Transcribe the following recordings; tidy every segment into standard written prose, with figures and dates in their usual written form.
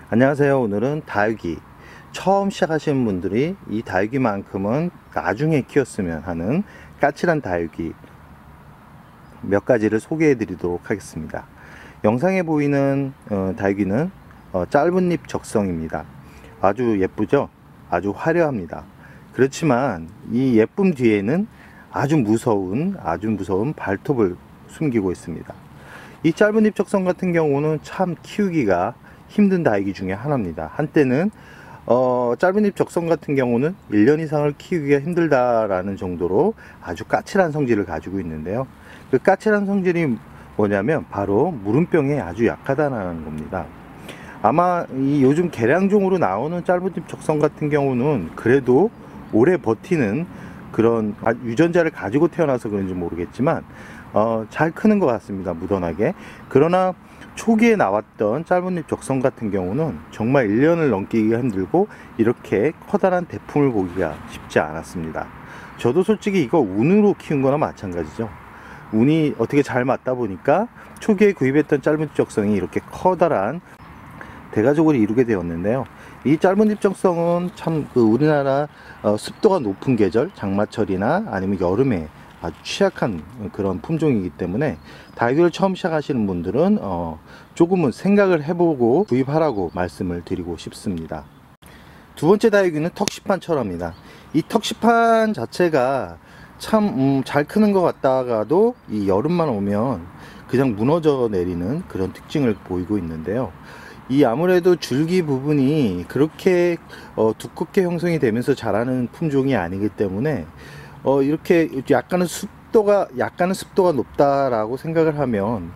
안녕하세요. 오늘은 다육이 처음 시작하시는 분들이 이 다육이만큼은 나중에 키웠으면 하는 까칠한 다육이 몇 가지를 소개해 드리도록 하겠습니다. 영상에 보이는 다육이는 짧은 잎 적성입니다. 아주 예쁘죠? 아주 화려합니다. 그렇지만 이 예쁨 뒤에는 아주 무서운 발톱을 숨기고 있습니다. 이 짧은 잎 적성 같은 경우는 참 키우기가 힘든 다육이 중에 하나입니다. 한때는 짧은 잎 적성 같은 경우는 1년 이상을 키우기가 힘들다라는 정도로 아주 까칠한 성질을 가지고 있는데요. 그 까칠한 성질이 뭐냐면 바로 무름병에 아주 약하다는 겁니다. 아마 이 요즘 개량종으로 나오는 짧은 잎 적성 같은 경우는 그래도 오래 버티는 그런 유전자를 가지고 태어나서 그런지 모르겠지만 잘 크는 것 같습니다. 무던하게. 그러나 초기에 나왔던 짧은 잎 적성 같은 경우는 정말 1년을 넘기기가 힘들고 이렇게 커다란 대품을 보기가 쉽지 않았습니다. 저도 솔직히 이거 운으로 키운 거나 마찬가지죠. 운이 어떻게 잘 맞다 보니까 초기에 구입했던 짧은 잎 적성이 이렇게 커다란 대가족을 이루게 되었는데요. 이 짧은 잎 적성은 참 우리나라 습도가 높은 계절, 장마철이나 아니면 여름에 아주 취약한 그런 품종이기 때문에 다육이를 처음 시작하시는 분들은 조금은 생각을 해보고 구입하라고 말씀을 드리고 싶습니다. 두 번째 다육이는 턱시판 철화입니다. 이 턱시판 자체가 참 잘 크는 것 같다가도 이 여름만 오면 그냥 무너져 내리는 그런 특징을 보이고 있는데요. 이 아무래도 줄기 부분이 그렇게 두껍게 형성이 되면서 자라는 품종이 아니기 때문에 이렇게 약간은 습도가 높다라고 생각을 하면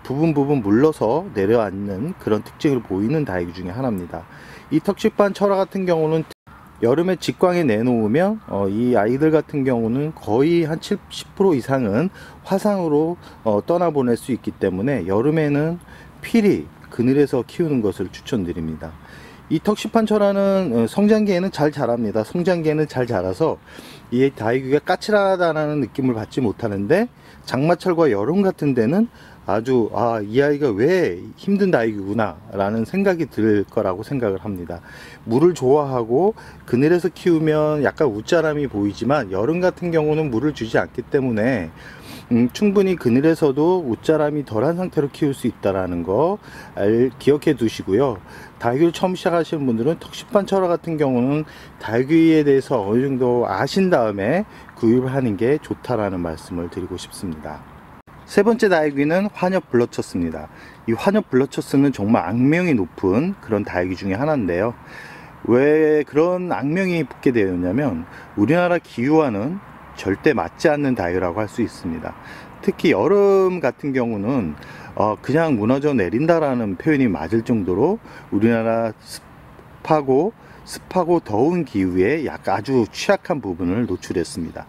부분 물러서 내려앉는 그런 특징을 보이는 다육이 중에 하나입니다. 이 턱시판 철화 같은 경우는 여름에 직광에 내놓으면 이 아이들 같은 경우는 거의 한 70% 이상은 화상으로 떠나보낼 수 있기 때문에 여름에는 필히 그늘에서 키우는 것을 추천드립니다. 이 턱시판 철화는 성장기에는 잘 자랍니다. 성장기에는 잘 자라서 이 다육이가 까칠하다는 느낌을 받지 못하는데 장마철과 여름 같은 데는 아주 이 아이가 왜 힘든 다육이구나 라는 생각이 들 거라고 생각을 합니다. 물을 좋아하고 그늘에서 키우면 약간 웃자람이 보이지만 여름 같은 경우는 물을 주지 않기 때문에 충분히 그늘에서도 웃자람이 덜한 상태로 키울 수 있다는 거 기억해 두시고요. 다육이를 처음 시작하시는 분들은 턱시판 철화 같은 경우는 다육이에 대해서 어느 정도 아신 다음에 구입을 하는 게 좋다라는 말씀을 드리고 싶습니다. 세 번째 다육이는 환엽 블러처스입니다. 이 환엽 블러처스는 정말 악명이 높은 그런 다육이 중에 하나인데요. 왜 그런 악명이 붙게 되었냐면 우리나라 기후와는 절대 맞지 않는 다육이라고 할 수 있습니다. 특히 여름 같은 경우는 그냥 무너져 내린다라는 표현이 맞을 정도로 우리나라 습하고 더운 기후에 아주 취약한 부분을 노출했습니다.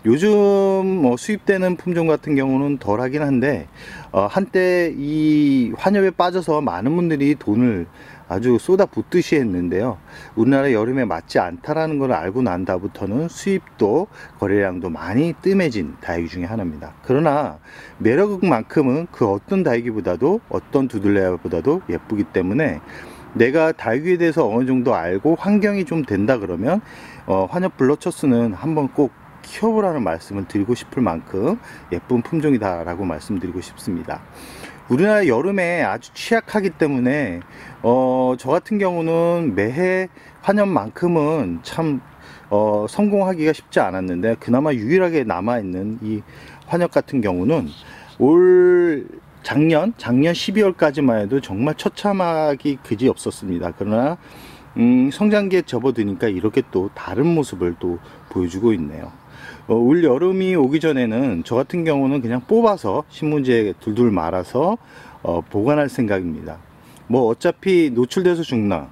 요즘 수입되는 품종 같은 경우는 덜하긴 한데 한때 이 환엽에 빠져서 많은 분들이 돈을 아주 쏟아붓듯이 했는데요. 우리나라 여름에 맞지 않다라는 걸 알고 난 다음부터는 수입도 거래량도 많이 뜸해진 다육이 중에 하나입니다. 그러나 매력만큼은 그 어떤 다육이보다도 어떤 두들레아보다도 예쁘기 때문에 내가 다육이에 대해서 어느 정도 알고 환경이 좀 된다 그러면 환엽 블러처스는 한번 꼭 키워보라는 말씀을 드리고 싶을 만큼 예쁜 품종이다 라고 말씀드리고 싶습니다. 우리나라 여름에 아주 취약하기 때문에 저 같은 경우는 매해 환엽만큼은 참 성공하기가 쉽지 않았는데 그나마 유일하게 남아있는 이 환엽 같은 경우는 작년 12월까지만 해도 정말 처참하기 그지 없었습니다. 그러나 성장기에 접어드니까 이렇게 또 다른 모습을 또 보여주고 있네요. 올 여름이 오기 전에는 저 같은 경우는 그냥 뽑아서 신문지에 둘둘 말아서 보관할 생각입니다. 뭐 어차피 노출돼서 죽나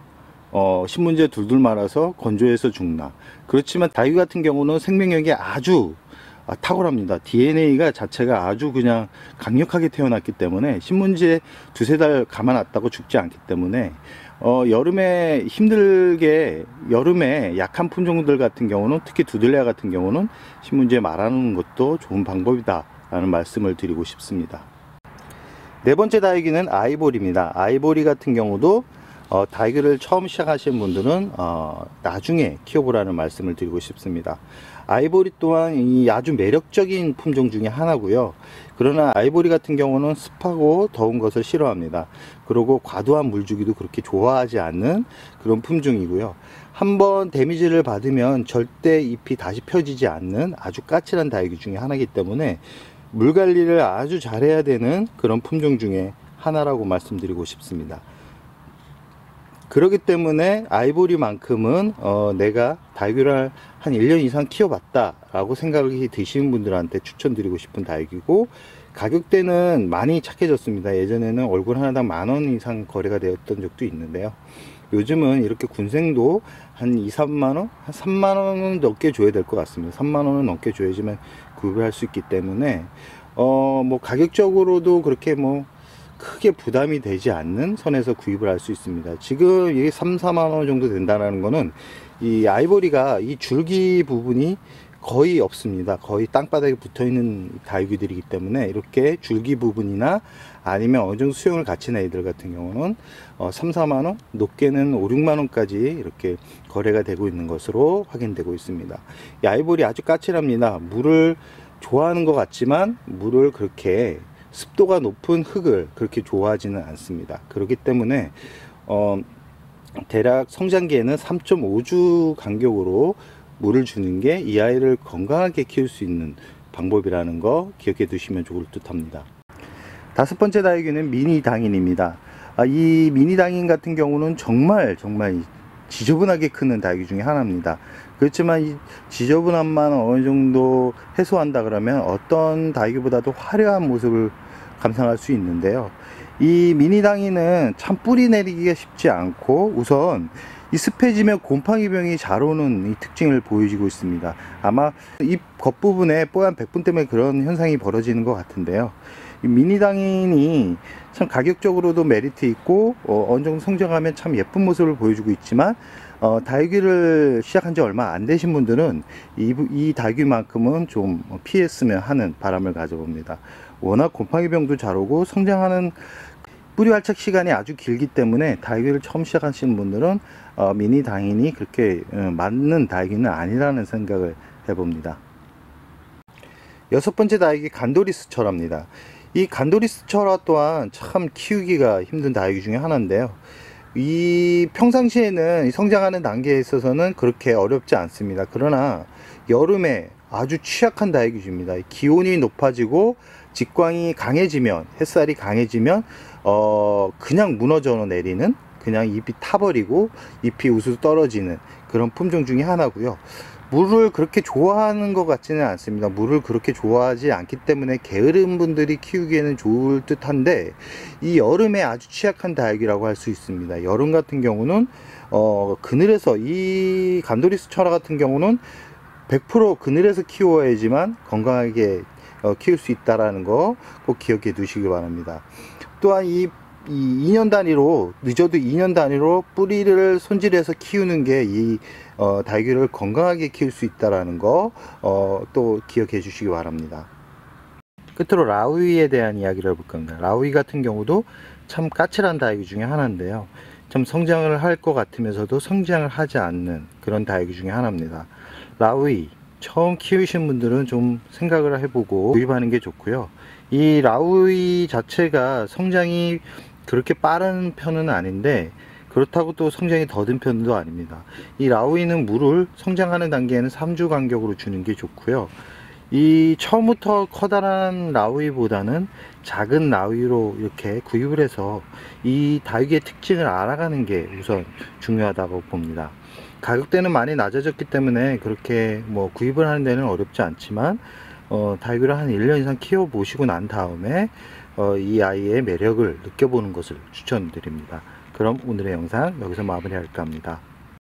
신문지에 둘둘 말아서 건조해서 죽나. 그렇지만 다육이 같은 경우는 생명력이 아주 탁월합니다. DNA가 자체가 아주 그냥 강력하게 태어났기 때문에 신문지에 두세 달 감아놨다고 죽지 않기 때문에 여름에 여름에 약한 품종들 같은 경우는 특히 두들레아 같은 경우는 신문지에 말아놓는 것도 좋은 방법이다 라는 말씀을 드리고 싶습니다. 네 번째 다육이는 아이보리입니다. 아이보리 같은 경우도 다육이를 처음 시작하시는 분들은 나중에 키워보라는 말씀을 드리고 싶습니다. 아이보리 또한 이 아주 매력적인 품종 중에 하나고요. 그러나 아이보리 같은 경우는 습하고 더운 것을 싫어합니다. 그리고 과도한 물주기도 그렇게 좋아하지 않는 그런 품종이고요. 한번 데미지를 받으면 절대 잎이 다시 펴지지 않는 아주 까칠한 다육이 중에 하나이기 때문에 물 관리를 아주 잘해야 되는 그런 품종 중에 하나라고 말씀드리고 싶습니다. 그렇기 때문에 아이보리만큼은 내가 다육이를 한 1년 이상 키워봤다 라고 생각이 드시는 분들한테 추천드리고 싶은 다육이고, 가격대는 많이 착해졌습니다. 예전에는 얼굴 하나당 10,000원 이상 거래가 되었던 적도 있는데요, 요즘은 이렇게 군생도 한 2, 3만원? 한 3만원은 넘게 줘야 될 것 같습니다. 3만원은 넘게 줘야지만 구입을 할 수 있기 때문에 뭐 가격적으로도 그렇게 뭐 크게 부담이 되지 않는 선에서 구입을 할 수 있습니다. 지금 이게 3, 4만원 정도 된다는 거는 이 아이보리가 이 줄기 부분이 거의 없습니다. 거의 땅바닥에 붙어 있는 다육이들이기 때문에 이렇게 줄기 부분이나 아니면 어느 정도 수영을 갖춘 애들 같은 경우는 3, 4만원, 높게는 5, 6만원까지 이렇게 거래가 되고 있는 것으로 확인되고 있습니다. 이 아이보리 아주 까칠합니다. 물을 좋아하는 것 같지만 물을 그렇게 습도가 높은 흙을 그렇게 좋아하지는 않습니다. 그렇기 때문에 대략 성장기에는 3.5주 간격으로 물을 주는 게 이 아이를 건강하게 키울 수 있는 방법이라는 거 기억해 두시면 좋을 듯 합니다. 5번째 다육이는 미니 당인입니다. 이 미니 당인 같은 경우는 정말 지저분하게 크는 다육이 중에 하나입니다. 그렇지만 이 지저분함만 어느 정도 해소한다 그러면 어떤 다육이보다도 화려한 모습을 감상할 수 있는데요, 이 미니 당이는 참 뿌리 내리기가 쉽지 않고 우선 이 습해지면 곰팡이병이 잘 오는 이 특징을 보여주고 있습니다. 아마 잎 겉부분에 뽀얀 백분 때문에 그런 현상이 벌어지는 것 같은데요, 이 미니 당인이 참 가격적으로도 메리트 있고 어느 정도 성장하면 참 예쁜 모습을 보여주고 있지만 다육이를 시작한 지 얼마 안 되신 분들은 이 다육이만큼은 좀 피했으면 하는 바람을 가져봅니다. 워낙 곰팡이병도 잘 오고 성장하는 뿌리 활착 시간이 아주 길기 때문에 다육이를 처음 시작하시는 분들은 미니 당인이 그렇게 맞는 다육이는 아니라는 생각을 해봅니다. 6번째 다육이 간도리스 철화입니다. 이 간도리스 철화 또한 참 키우기가 힘든 다육이 중에 하나인데요, 이 평상시에는 성장하는 단계에 있어서는 그렇게 어렵지 않습니다. 그러나 여름에 아주 취약한 다육이입니다. 기온이 높아지고 직광이 강해지면, 햇살이 강해지면 그냥 무너져 내리는, 그냥 잎이 타버리고 잎이 우수 떨어지는 그런 품종 중에 하나고요. 물을 그렇게 좋아하는 것 같지는 않습니다. 물을 그렇게 좋아하지 않기 때문에 게으른 분들이 키우기에는 좋을 듯 한데, 이 여름에 아주 취약한 다육이라고 할 수 있습니다. 여름 같은 경우는 그늘에서, 이 간도리스 철화 같은 경우는 100% 그늘에서 키워야지만 건강하게 키울 수 있다는 거 꼭 기억해 두시기 바랍니다. 또한 이 2년 단위로, 늦어도 2년 단위로 뿌리를 손질해서 키우는 게 이 다육이를 건강하게 키울 수 있다는 거 또 기억해 주시기 바랍니다. 끝으로 라우이에 대한 이야기를 해볼 겁니다. 라우이 같은 경우도 참 까칠한 다육이 중에 하나인데요, 참 성장을 할 것 같으면서도 성장을 하지 않는 그런 다육이 중에 하나입니다. 라우이 처음 키우신 분들은 좀 생각을 해보고 구입하는 게 좋고요. 이 라우이 자체가 성장이 그렇게 빠른 편은 아닌데 그렇다고 또 성장이 더딘 편도 아닙니다. 이 라우이는 물을 성장하는 단계에는 3주 간격으로 주는 게 좋고요, 이 처음부터 커다란 라우이보다는 작은 라우이로 이렇게 구입을 해서 이 다육이의 특징을 알아가는 게 우선 중요하다고 봅니다. 가격대는 많이 낮아졌기 때문에 그렇게 뭐 구입을 하는 데는 어렵지 않지만 다육이를 한 1년 이상 키워 보시고 난 다음에 이 아이의 매력을 느껴보는 것을 추천드립니다. 그럼 오늘의 영상 여기서 마무리할까 합니다.